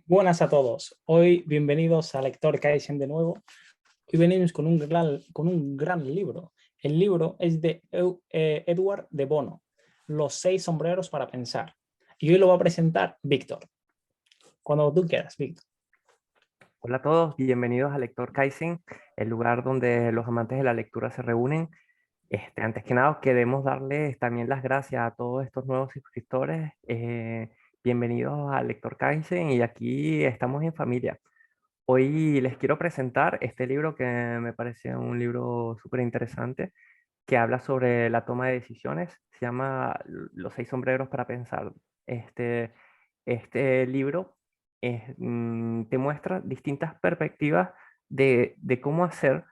Buenas a todos. Hoy bienvenidos a Lector Kaizen de nuevo. Hoy venimos con un gran libro. El libro es de Edward de Bono, Los 6 sombreros para pensar. Y hoy lo va a presentar Víctor. Cuando tú quieras, Víctor. Hola a todos, bienvenidos a Lector Kaizen, el lugar donde los amantes de la lectura se reúnen. Antes que nada, queremos darles también las gracias a todos estos nuevos suscriptores. Bienvenidos a Lector Kaizen y aquí estamos en familia. Hoy les quiero presentar este libro que me parece un libro súper interesante, que habla sobre la toma de decisiones. Se llama Los 6 sombreros para pensar. Este, este libro te muestra distintas perspectivas de cómo hacer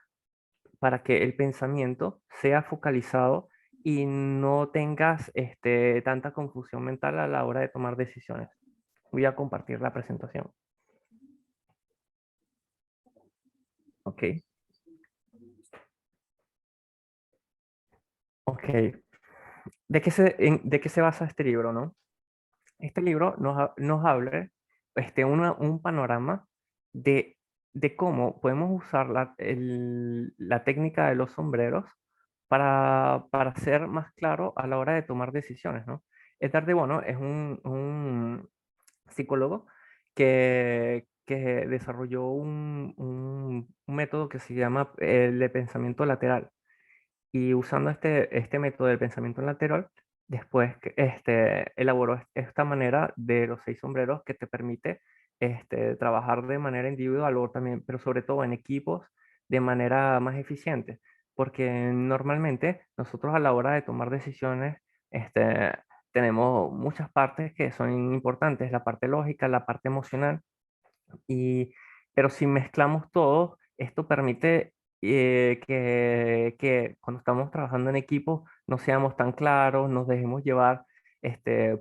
para que el pensamiento sea focalizado y no tengas tanta confusión mental a la hora de tomar decisiones. Voy a compartir la presentación. Ok, ok. ¿De qué se basa este libro, no? Este libro nos habla un panorama de, de cómo podemos usar la técnica de los sombreros para ser más claro a la hora de tomar decisiones, ¿no? Edgar de Bono es un psicólogo que desarrolló un método que se llama el de pensamiento lateral. Y usando este método del pensamiento lateral, después elaboró esta manera de los 6 sombreros que te permite trabajar de manera individual o también, pero sobre todo en equipos de manera más eficiente. Porque normalmente nosotros a la hora de tomar decisiones tenemos muchas partes que son importantes, la parte lógica, la parte emocional, y, pero si mezclamos todo, esto permite que cuando estamos trabajando en equipo no seamos tan claros, nos dejemos llevar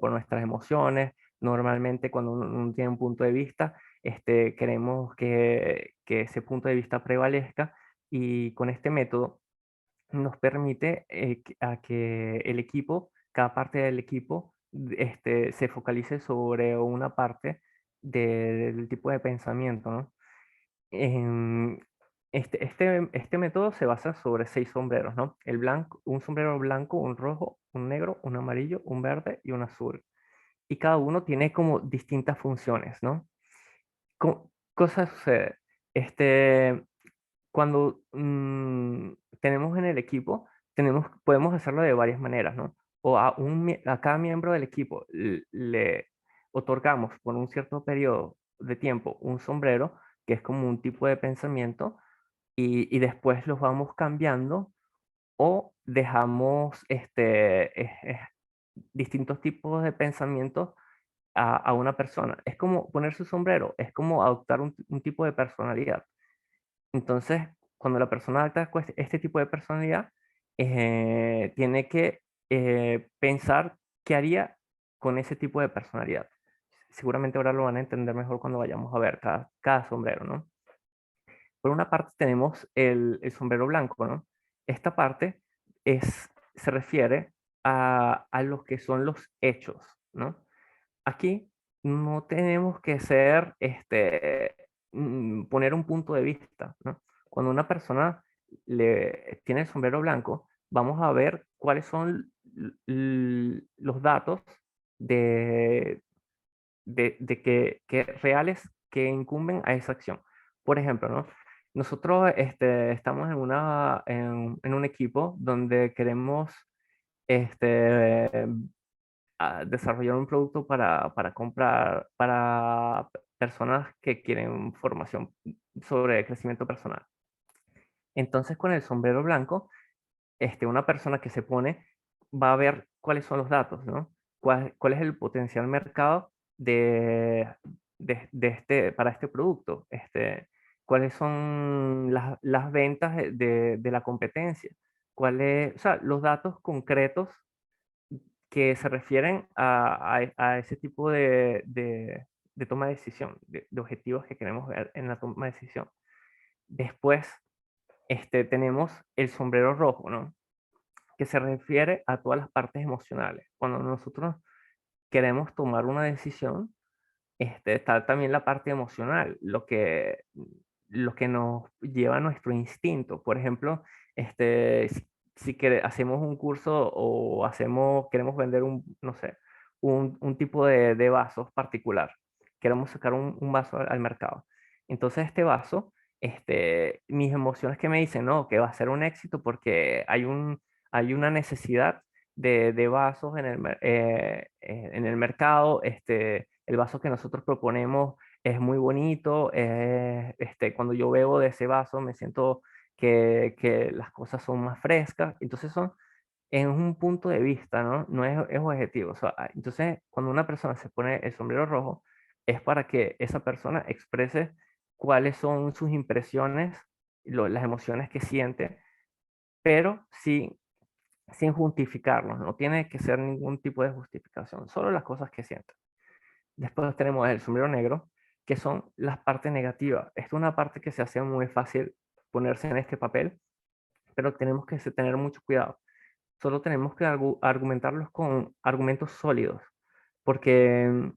por nuestras emociones. Normalmente cuando uno tiene un punto de vista, queremos que ese punto de vista prevalezca, y con este método nos permite a que el equipo, cada parte del equipo, se focalice sobre una parte del tipo de pensamiento, ¿no? Em, este método se basa sobre 6 sombreros, ¿no? El blanco, un sombrero blanco, un rojo, un negro, un amarillo, un verde y un azul. Y cada uno tiene como distintas funciones, ¿no? Cosa sucede. Este, Cuando tenemos en el equipo, podemos hacerlo de varias maneras, ¿no? O a cada miembro del equipo le otorgamos por un cierto periodo de tiempo un sombrero, que es como un tipo de pensamiento, y después los vamos cambiando o dejamos distintos tipos de pensamientos a una persona. Es como poner su sombrero, es como adoptar un tipo de personalidad. Entonces, cuando la persona adopta este tipo de personalidad, tiene que pensar qué haría con ese tipo de personalidad. Seguramente ahora lo van a entender mejor cuando vayamos a ver cada sombrero, ¿no? Por una parte tenemos el sombrero blanco, ¿no? Esta parte se refiere a lo que son los hechos, ¿no? Aquí no tenemos que poner un punto de vista, ¿no? Cuando una persona tiene el sombrero blanco, vamos a ver cuáles son los datos de, que reales que incumben a esa acción. Por ejemplo, ¿no? Nosotros estamos en un equipo donde queremos este, desarrollar un producto para comprar, para personas que quieren formación sobre crecimiento personal. Entonces, con el sombrero blanco, una persona que se pone va a ver cuáles son los datos, ¿no? ¿Cuál es el potencial mercado para este producto? ¿Cuáles son las ventas de la competencia? O sea, los datos concretos que se refieren a ese tipo de toma de decisión, de objetivos que queremos ver en la toma de decisión. Después, tenemos el sombrero rojo, ¿no? Que se refiere a todas las partes emocionales. Cuando nosotros queremos tomar una decisión, está también la parte emocional, lo que nos lleva a nuestro instinto. Por ejemplo, si hacemos un curso o queremos vender no sé, un tipo de vasos particular, queremos sacar un vaso al mercado. Entonces este vaso, mis emociones que me dicen, no, que va a ser un éxito porque hay una necesidad de vasos en el mercado. El vaso que nosotros proponemos es muy bonito. Cuando yo bebo de ese vaso me siento que las cosas son más frescas. Entonces es un punto de vista, ¿no? No es objetivo. O sea, entonces, cuando una persona se pone el sombrero rojo, es para que esa persona exprese cuáles son sus impresiones, las emociones que siente, pero sin justificarlos. No tiene que ser ningún tipo de justificación, solo las cosas que siente. Después tenemos el sombrero negro, que son las partes negativas. Esta es una parte que se hace muy fácil ponerse en este papel, pero tenemos que tener mucho cuidado. Solo tenemos que argumentarlos con argumentos sólidos, porque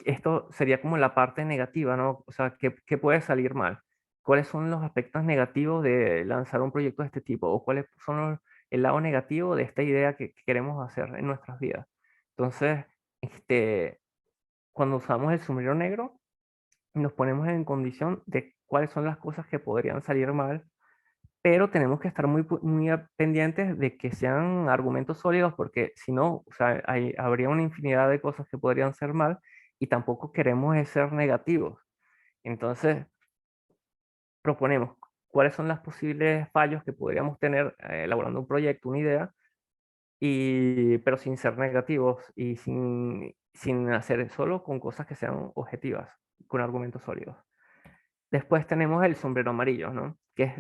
esto sería como la parte negativa, ¿no? O sea, ¿qué puede salir mal? ¿Cuáles son los aspectos negativos de lanzar un proyecto de este tipo? ¿O cuáles son el lado negativo de esta idea que queremos hacer en nuestras vidas? Entonces, cuando usamos el sombrero negro, nos ponemos en condición de cuáles son las cosas que podrían salir mal, pero tenemos que estar muy pendientes de que sean argumentos sólidos, porque si no, o sea, habría una infinidad de cosas que podrían ser mal y tampoco queremos ser negativos. Entonces, proponemos cuáles son los posibles fallos que podríamos tener elaborando un proyecto, una idea, pero sin ser negativos y sin hacer solo con cosas que sean objetivas, con argumentos sólidos. Después tenemos el sombrero amarillo, ¿no? Que es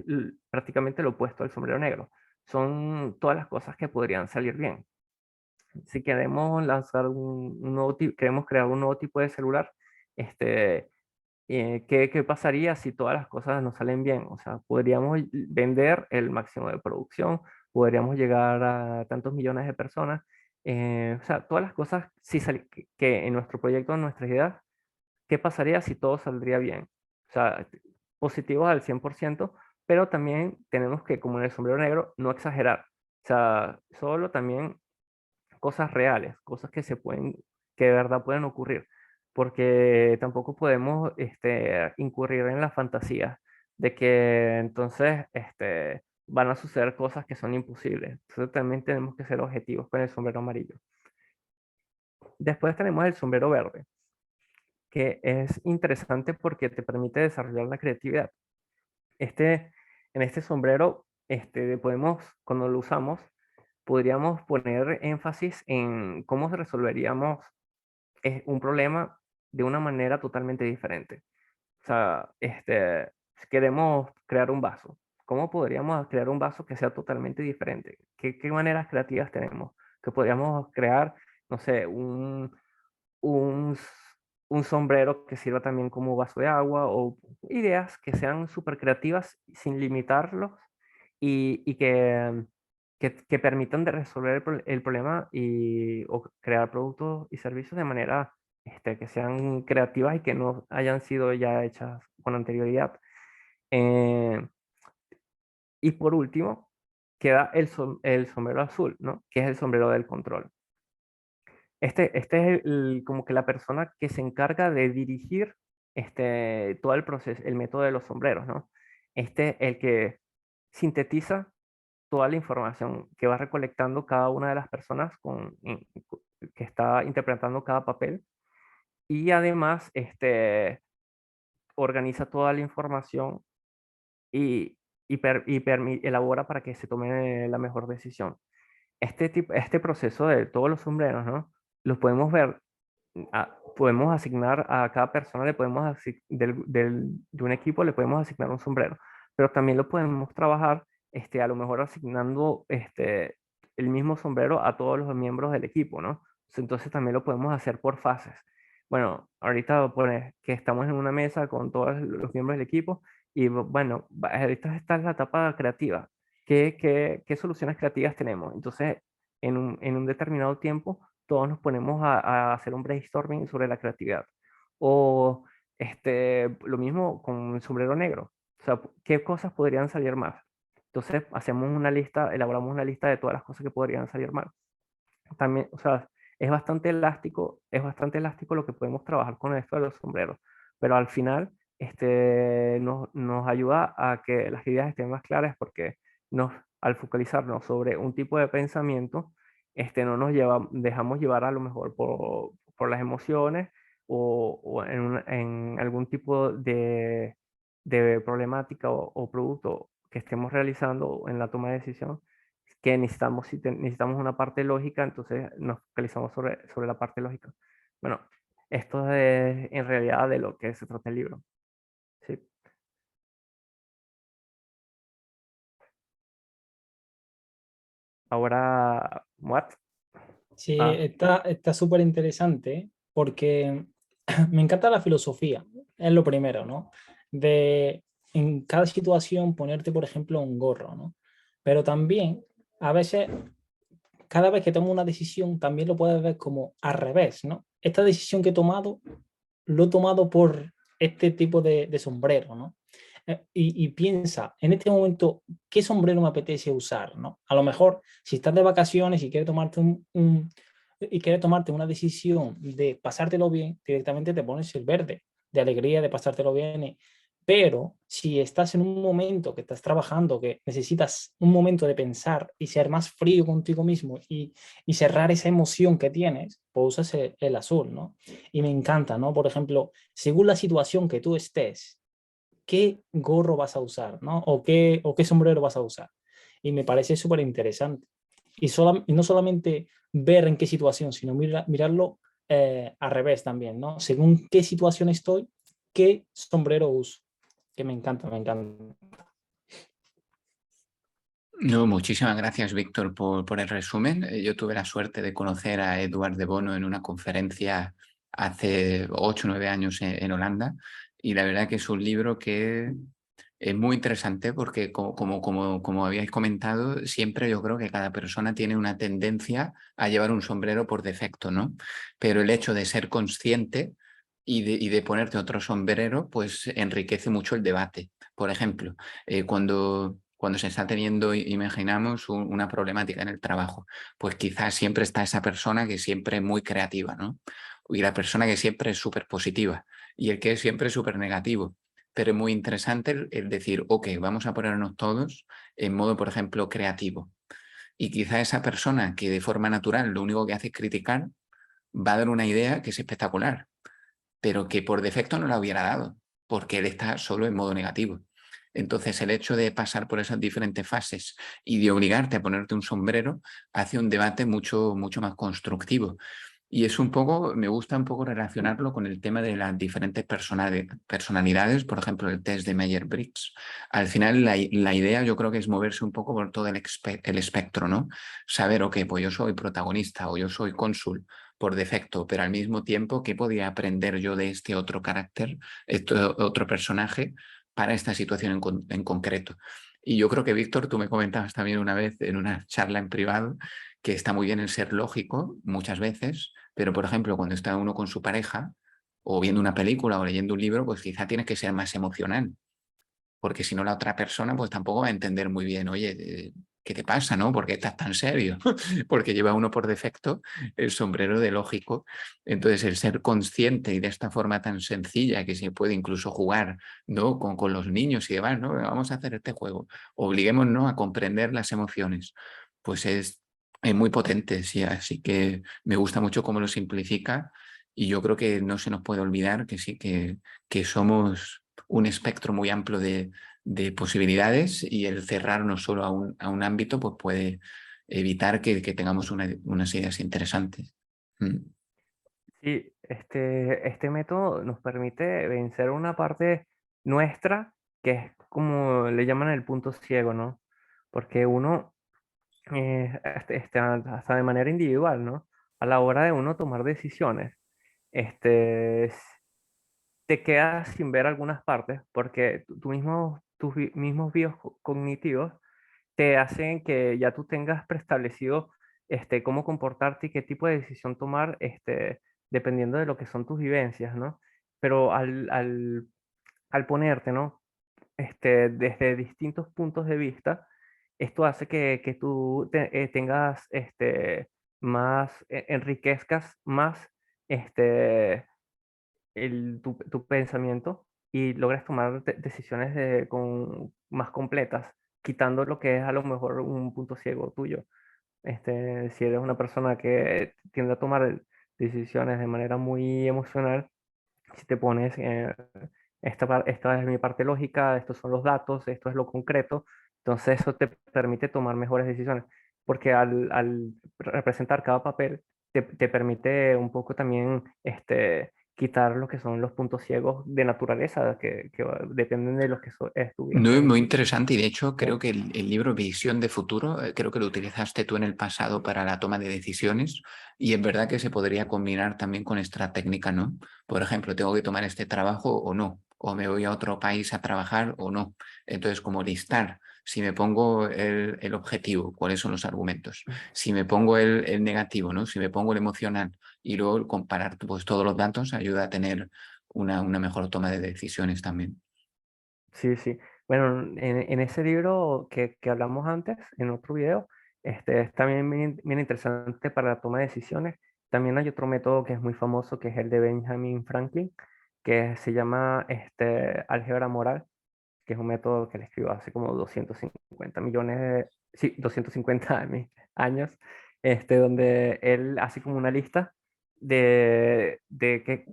prácticamente lo opuesto al sombrero negro. Son todas las cosas que podrían salir bien. Si queremos lanzar queremos crear un nuevo tipo de celular, ¿qué pasaría si todas las cosas no salen bien? O sea, podríamos vender el máximo de producción, podríamos llegar a tantos millones de personas. O sea, todas las cosas que en nuestro proyecto, en nuestras ideas, ¿qué pasaría si todo saldría bien? O sea, positivos al 100%, pero también tenemos que, como en el sombrero negro, no exagerar. O sea, solo también cosas reales, cosas que de verdad pueden ocurrir, porque tampoco podemos incurrir en la fantasía de que entonces van a suceder cosas que son imposibles. Entonces también tenemos que ser objetivos con el sombrero amarillo. Después tenemos el sombrero verde, que es interesante porque te permite desarrollar la creatividad. Este, en este sombrero, cuando lo usamos, podríamos poner énfasis en cómo resolveríamos un problema de una manera totalmente diferente. O sea, si queremos crear un vaso, ¿cómo podríamos crear un vaso que sea totalmente diferente? ¿Qué maneras creativas tenemos? Que podríamos crear, no sé, un, s- un sombrero que sirva también como vaso de agua, o ideas que sean súper creativas sin limitarlos y que permitan de resolver el problema o crear productos y servicios de manera que sean creativas y que no hayan sido ya hechas con anterioridad. Eh, y por último, queda el sombrero azul, ¿no? Que es el sombrero del control. Este es como que la persona que se encarga de dirigir todo el proceso, el método de los sombreros, ¿no? El que sintetiza toda la información que va recolectando cada una de las personas que está interpretando cada papel, y además organiza toda la información y, elabora para que se tome la mejor decisión. Este proceso de todos los sombreros, ¿no? Los podemos ver. Podemos asignar a cada persona, le podemos de un equipo le podemos asignar un sombrero, pero también lo podemos trabajar, a lo mejor asignando el mismo sombrero a todos los miembros del equipo, ¿no? Entonces también lo podemos hacer por fases. Bueno, ahorita pone que estamos en una mesa con todos los miembros del equipo y bueno, ahorita está la etapa creativa. ¿Qué soluciones creativas tenemos? Entonces, en un determinado tiempo, todos nos ponemos a hacer un brainstorming sobre la creatividad. O lo mismo con el sombrero negro. O sea, ¿qué cosas podrían salir mal? Entonces hacemos una lista, elaboramos una lista de todas las cosas que podrían salir mal. También, o sea, es bastante elástico lo que podemos trabajar con esto de los sombreros, pero al final nos ayuda a que las ideas estén más claras porque al focalizarnos sobre un tipo de pensamiento, no dejamos llevar a lo mejor por las emociones o en algún tipo de problemática o producto que estemos realizando en la toma de decisión que necesitamos, si necesitamos una parte lógica, entonces nos focalizamos sobre la parte lógica. Bueno, esto es en realidad de lo que se trata el libro. ¿Sí? Ahora, what? Sí, Ah, está súper interesante porque me encanta la filosofía, es lo primero, ¿no? De en cada situación ponerte, por ejemplo, un gorro, ¿no? Pero también, a veces, cada vez que tomo una decisión, también lo puedes ver como al revés, ¿no? Esta decisión que he tomado, lo he tomado por este tipo de sombrero, ¿no? Y piensa, en este momento, ¿qué sombrero me apetece usar, ¿no? A lo mejor, si estás de vacaciones y quieres tomarte y quieres tomarte una decisión de pasártelo bien, directamente te pones el verde, de alegría de pasártelo bien. Pero si estás en un momento que estás trabajando, que necesitas un momento de pensar y ser más frío contigo mismo y cerrar esa emoción que tienes, pues usas el azul, ¿no? Y me encanta, ¿no? Por ejemplo, según la situación que tú estés, qué gorro vas a usar, ¿no? O qué sombrero vas a usar. Y me parece súper interesante. Y no solamente ver en qué situación, sino mirarlo al revés también, ¿no? Según qué situación estoy, qué sombrero uso. Que me encanta, me encanta. No, muchísimas gracias, Víctor, por el resumen. Yo tuve la suerte de conocer a Eduard de Bono en una conferencia hace 8 o 9 años en Holanda y la verdad que es un libro que es muy interesante porque, como habíais comentado, siempre yo creo que cada persona tiene una tendencia a llevar un sombrero por defecto, ¿no? Pero el hecho de ser consciente y de ponerte otro sombrero, pues enriquece mucho el debate. Por ejemplo, cuando se está teniendo, imaginamos, una problemática en el trabajo, pues quizás siempre está esa persona que siempre es muy creativa, ¿no? Y la persona que siempre es súper positiva y el que es siempre súper negativo. Pero es muy interesante el decir, ok, vamos a ponernos todos en modo, por ejemplo, creativo. Y quizá esa persona que de forma natural lo único que hace es criticar, va a dar una idea que es espectacular, pero que por defecto no la hubiera dado, porque él está solo en modo negativo. Entonces, el hecho de pasar por esas diferentes fases y de obligarte a ponerte un sombrero hace un debate mucho, mucho más constructivo. Y es un poco, me gusta un poco relacionarlo con el tema de las diferentes personalidades, por ejemplo, el test de Meyer-Briggs. Al final, la idea yo creo que es moverse un poco por todo el espectro, ¿no? Saber, ok, pues yo soy protagonista o yo soy cónsul por defecto, pero al mismo tiempo, ¿qué podía aprender yo de este otro carácter, este otro personaje para esta situación en concreto? Y yo creo que, Víctor, tú me comentabas también una vez en una charla en privado que está muy bien el ser lógico muchas veces, pero por ejemplo, cuando está uno con su pareja o viendo una película o leyendo un libro, pues quizá tienes que ser más emocional, porque si no la otra persona pues tampoco va a entender muy bien, oye, ¿qué te pasa, no? ¿Por qué estás tan serio? Porque lleva uno por defecto el sombrero de lógico. Entonces, el ser consciente y de esta forma tan sencilla que se puede incluso jugar, ¿no? Con los niños y demás, ¿no? Vamos a hacer este juego. Obliguémonos a comprender las emociones. Pues es muy potente, sí. Así que me gusta mucho cómo lo simplifica y yo creo que no se nos puede olvidar que sí, que somos un espectro muy amplio de posibilidades y el cerrarnos solo a un ámbito pues puede evitar que tengamos unas ideas interesantes. Mm. sí, este método nos permite vencer una parte nuestra que es como le llaman el punto ciego, ¿no? Porque uno hasta de manera individual, ¿no? A la hora de uno tomar decisiones, este, te quedas sin ver algunas partes porque tus mismos bios cognitivos te hacen que ya tú tengas preestablecido cómo comportarte y qué tipo de decisión tomar dependiendo de lo que son tus vivencias, ¿no? pero al ponerte, ¿no? Desde distintos puntos de vista, esto hace que tú tengas, enriquezcas más este, tu pensamiento y logres tomar decisiones más completas, quitando lo que es a lo mejor un punto ciego tuyo. Si eres una persona que tiende a tomar decisiones de manera muy emocional, si te pones, esta es mi parte lógica, estos son los datos, esto es lo concreto, entonces eso te permite tomar mejores decisiones, porque al representar cada papel, te permite un poco también quitar lo que son los puntos ciegos de naturaleza, que dependen de los que No, es estuvieron. muy interesante y de hecho Sí. creo que el libro Visión de Futuro, creo que lo utilizaste tú en el pasado para la toma de decisiones y es verdad que se podría combinar también con esta técnica, ¿no? Por ejemplo, ¿tengo que tomar este trabajo o no? ¿O me voy a otro país a trabajar o no? Entonces, como listar, si me pongo el objetivo, cuáles son los argumentos, si me pongo el negativo, ¿no? Si me pongo el emocional y luego comparar pues, todos los datos ayuda a tener una mejor toma de decisiones también. Sí, sí. Bueno, en ese libro que hablamos antes, en otro video, es también bien interesante para la toma de decisiones. También hay otro método que es muy famoso, que es el de Benjamin Franklin, que se llama álgebra moral, que es un método que él escribió hace como 250 millones sí, 250 años, donde él hace como una lista de que,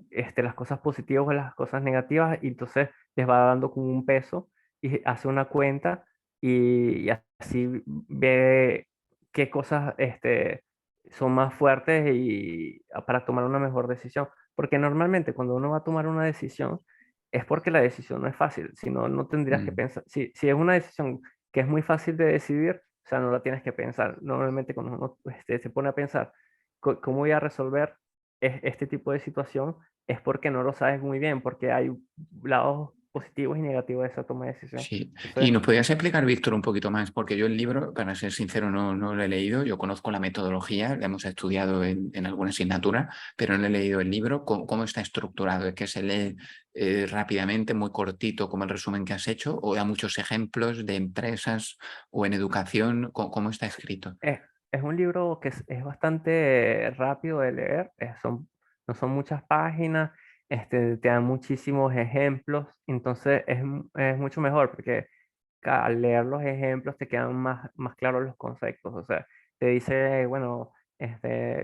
las cosas positivas o las cosas negativas, y entonces les va dando como un peso y hace una cuenta y así ve qué cosas son más fuertes y para tomar una mejor decisión. Porque normalmente cuando uno va a tomar una decisión, es porque la decisión no es fácil, si no, no tendrías que Mm. pensar. Si es una decisión que es muy fácil de decidir, o sea, no la tienes que pensar. Normalmente cuando uno se pone a pensar cómo voy a resolver este tipo de situación, es porque no lo sabes muy bien, porque hay lados positivos y negativos de esa toma de decisión. Sí, y Entonces, nos podrías explicar, Víctor, un poquito más, porque yo el libro, para ser sincero, no lo he leído, yo conozco la metodología, la hemos estudiado en alguna asignatura, pero no he leído el libro, cómo está estructurado, es que se lee rápidamente, muy cortito, como el resumen que has hecho, o da muchos ejemplos de empresas o en educación, cómo está escrito. es un libro que es bastante rápido de leer, no son muchas páginas, te dan muchísimos ejemplos, entonces es mucho mejor porque al leer los ejemplos te quedan más claros los conceptos, o sea, te dice, bueno,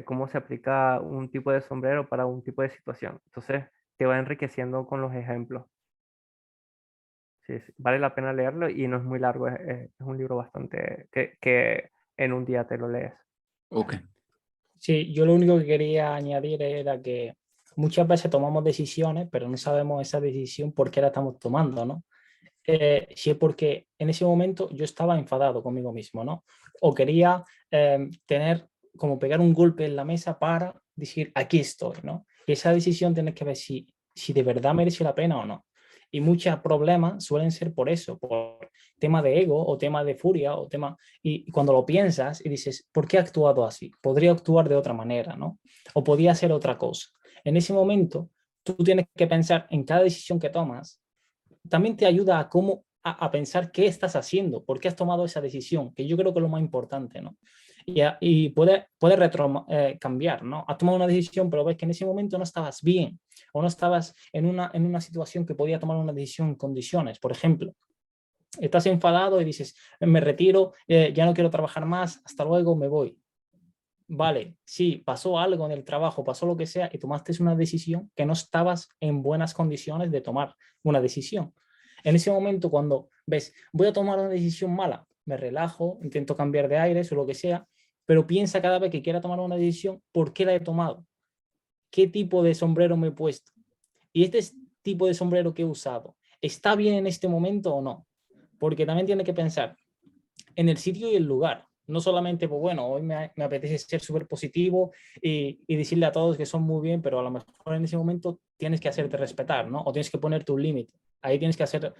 cómo se aplica un tipo de sombrero para un tipo de situación, entonces te va enriqueciendo con los ejemplos. Sí, sí, vale la pena leerlo y no es muy largo, es un libro bastante que en un día te lo lees. Ok. Sí, yo lo único que quería añadir era que muchas veces tomamos decisiones, pero no sabemos esa decisión por qué la estamos tomando, ¿no? Si es porque en ese momento yo estaba enfadado conmigo mismo, ¿no? O quería tener, como pegar un golpe en la mesa para decir, aquí estoy, ¿no? Y esa decisión tienes que ver si de verdad merece la pena o no. Y muchos problemas suelen ser por eso, por tema de ego o tema de furia o tema... Y cuando lo piensas y dices, ¿por qué he actuado así? Podría actuar de otra manera, ¿no? O podía hacer otra cosa. En ese momento, tú tienes que pensar en cada decisión que tomas, también te ayuda a pensar qué estás haciendo, por qué has tomado esa decisión, que yo creo que es lo más importante, ¿no? Y puede cambiar, ¿no? Has tomado una decisión, pero ves que en ese momento no estabas bien o no estabas en una situación que podía tomar una decisión en condiciones. Por ejemplo, estás enfadado y dices, me retiro, ya no quiero trabajar más, hasta luego, me voy. Vale, sí, pasó algo en el trabajo, pasó lo que sea y tomaste una decisión que no estabas en buenas condiciones de tomar una decisión. En ese momento, cuando ves, voy a tomar una decisión mala, me relajo, intento cambiar de aires o lo que sea, pero piensa cada vez que quiera tomar una decisión, ¿por qué la he tomado? ¿Qué tipo de sombrero me he puesto? Y este tipo de sombrero que he usado, ¿está bien en este momento o no? Porque también tiene que pensar en el sitio y el lugar. No solamente, pues bueno, hoy me apetece ser súper positivo y decirle a todos que son muy bien, pero a lo mejor en ese momento tienes que hacerte respetar, ¿no? O tienes que ponerte un límite. Ahí tienes que hacer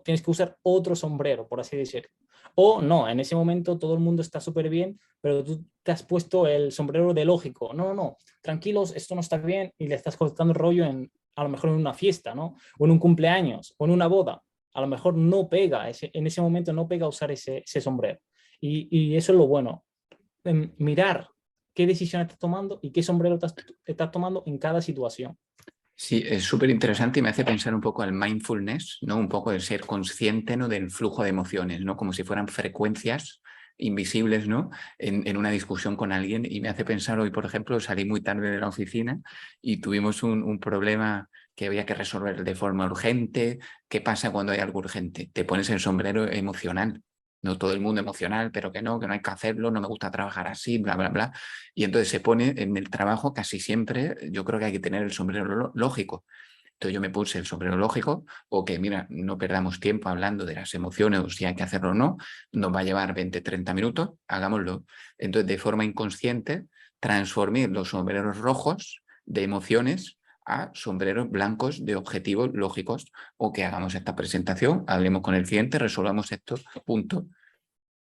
tienes que usar otro sombrero, por así decirlo. O no, en ese momento todo el mundo está súper bien, pero tú te has puesto el sombrero de lógico. No, no, tranquilos, esto no está bien y le estás cortando el rollo a lo mejor en una fiesta, ¿no? O en un cumpleaños, o en una boda, a lo mejor no pega, en ese momento no pega usar ese sombrero. Y eso es lo bueno, mirar qué decisión estás tomando y qué sombrero estás tomando en cada situación. Sí, es súper interesante y me hace pensar un poco al mindfulness, ¿no? Un poco el ser consciente, ¿no? Del flujo de emociones, ¿no? Como si fueran frecuencias invisibles, ¿no? En una discusión con alguien, y me hace pensar hoy, por ejemplo, salí muy tarde de la oficina y tuvimos un problema que había que resolver de forma urgente. ¿Qué pasa cuando hay algo urgente? Te pones el sombrero emocional. No todo el mundo emocional, pero que no hay que hacerlo, no me gusta trabajar así, bla, bla, bla. Y entonces se pone en el trabajo casi siempre, yo creo que hay que tener el sombrero lógico. Entonces yo me puse el sombrero lógico, o que mira, no perdamos tiempo hablando de las emociones o si hay que hacerlo o no, nos va a llevar 20, 30 minutos, hagámoslo. Entonces de forma inconsciente transformé los sombreros rojos de emociones a sombreros blancos de objetivos lógicos, o que hagamos esta presentación, hablemos con el cliente, resolvamos esto, punto.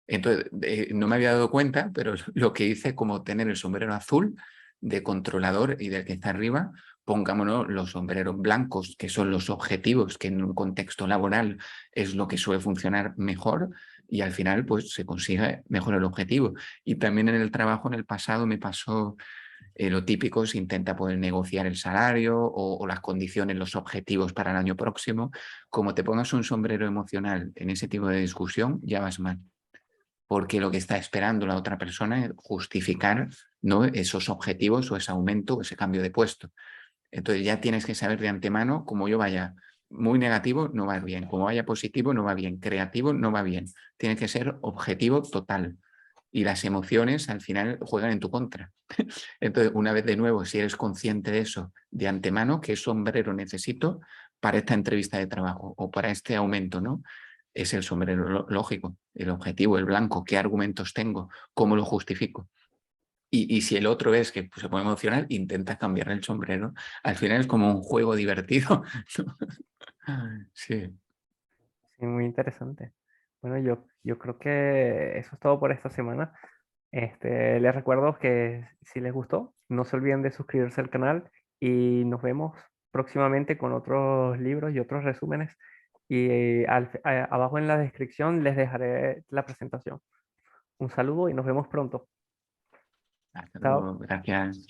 Entonces, no me había dado cuenta, pero lo que hice, como tener el sombrero azul de controlador y del que está arriba, pongámonos los sombreros blancos, que son los objetivos, que en un contexto laboral es lo que suele funcionar mejor, y al final pues se consigue mejor el objetivo. Y también en el trabajo, en el pasado, me pasó lo típico, se intenta poder negociar el salario o las condiciones, los objetivos para el año próximo. Como te pongas un sombrero emocional en ese tipo de discusión, ya vas mal, porque lo que está esperando la otra persona es justificar, ¿no? Esos objetivos o ese aumento o ese cambio de puesto. Entonces ya tienes que saber de antemano, como yo vaya muy negativo, no va bien, como vaya positivo, no va bien, creativo, no va bien. Tiene que ser objetivo total. Y las emociones al final juegan en tu contra. Entonces, una vez de nuevo, si eres consciente de eso de antemano, ¿qué sombrero necesito para esta entrevista de trabajo o para este aumento, ¿no? Es el sombrero lógico, el objetivo, el blanco, qué argumentos tengo, cómo lo justifico. Y si el otro es que pues, se puede emocionar, intenta cambiar el sombrero. Al final es como un juego divertido. Sí. Sí, muy interesante. Bueno, yo creo que eso es todo por esta semana. Les recuerdo que si les gustó, no se olviden de suscribirse al canal y nos vemos próximamente con otros libros y otros resúmenes. Y abajo en la descripción les dejaré la presentación. Un saludo y nos vemos pronto. Hasta Chao. luego. Gracias.